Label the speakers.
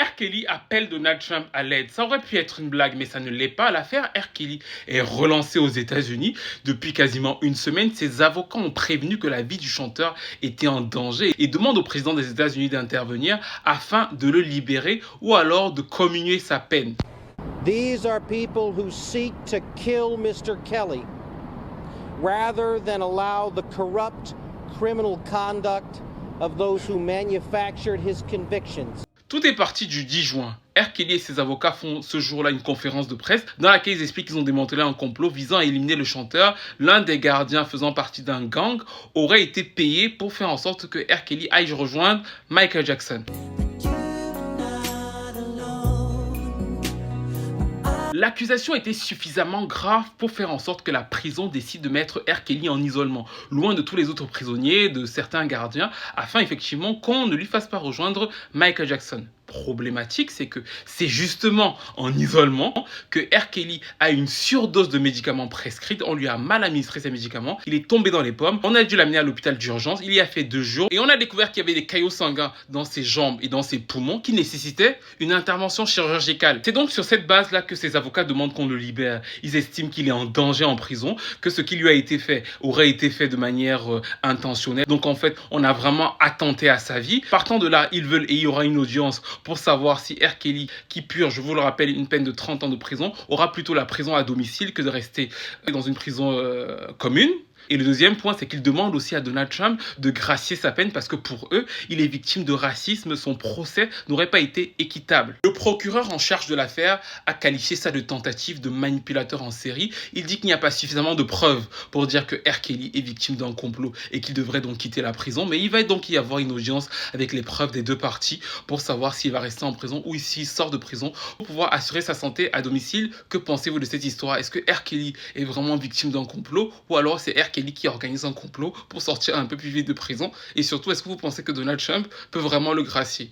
Speaker 1: R. Kelly appelle Donald Trump à l'aide. Ça aurait pu être une blague, mais ça ne l'est pas. L'affaire R. Kelly est relancée aux États-Unis. Depuis quasiment une semaine, ses avocats ont prévenu que la vie du chanteur était en danger et demandent au président des États-Unis d'intervenir afin de le libérer ou alors de commuer sa peine.
Speaker 2: These are people who seek to kill Mr. Kelly rather than allow the corrupt criminal conduct of those who manufactured his convictions.
Speaker 1: Tout est parti du 10 juin. R. Kelly et ses avocats font ce jour-là une conférence de presse dans laquelle ils expliquent qu'ils ont démantelé un complot visant à éliminer le chanteur. L'un des gardiens faisant partie d'un gang aurait été payé pour faire en sorte que R. Kelly aille rejoindre Michael Jackson. L'accusation était suffisamment grave pour faire en sorte que la prison décide de mettre R. Kelly en isolement, loin de tous les autres prisonniers, de certains gardiens, afin effectivement qu'on ne lui fasse pas rejoindre Michael Jackson. Problématique, c'est que c'est justement en isolement que R. Kelly a une surdose de médicaments prescrits. On lui a mal administré ces médicaments. Il est tombé dans les pommes. On a dû l'amener à l'hôpital d'urgence. Il y a fait 2 jours. Et on a découvert qu'il y avait des caillots sanguins dans ses jambes et dans ses poumons qui nécessitaient une intervention chirurgicale. C'est donc sur cette base-là que ses avocats demandent qu'on le libère. Ils estiment qu'il est en danger en prison, que ce qui lui a été fait aurait été fait de manière intentionnelle. Donc en fait, on a vraiment attenté à sa vie. Partant de là, ils veulent, et il y aura une audience pour savoir si R. Kelly, qui purge, je vous le rappelle, une peine de 30 ans de prison, aura plutôt la prison à domicile que de rester dans une prison commune. Et le deuxième point, c'est qu'ils demandent aussi à Donald Trump de gracier sa peine parce que pour eux, il est victime de racisme. Son procès n'aurait pas été équitable. Le procureur en charge de l'affaire a qualifié ça de tentative de manipulateur en série. Il dit qu'il n'y a pas suffisamment de preuves pour dire que R. Kelly est victime d'un complot et qu'il devrait donc quitter la prison. Mais il va donc y avoir une audience avec les preuves des deux parties pour savoir s'il va rester en prison ou s'il sort de prison pour pouvoir assurer sa santé à domicile. Que pensez-vous de cette histoire? Est-ce que R. Kelly est vraiment victime d'un complot ou alors c'est R. Kelly qui organise un complot pour sortir un peu plus vite de prison? Et surtout, est-ce que vous pensez que Donald Trump peut vraiment le gracier?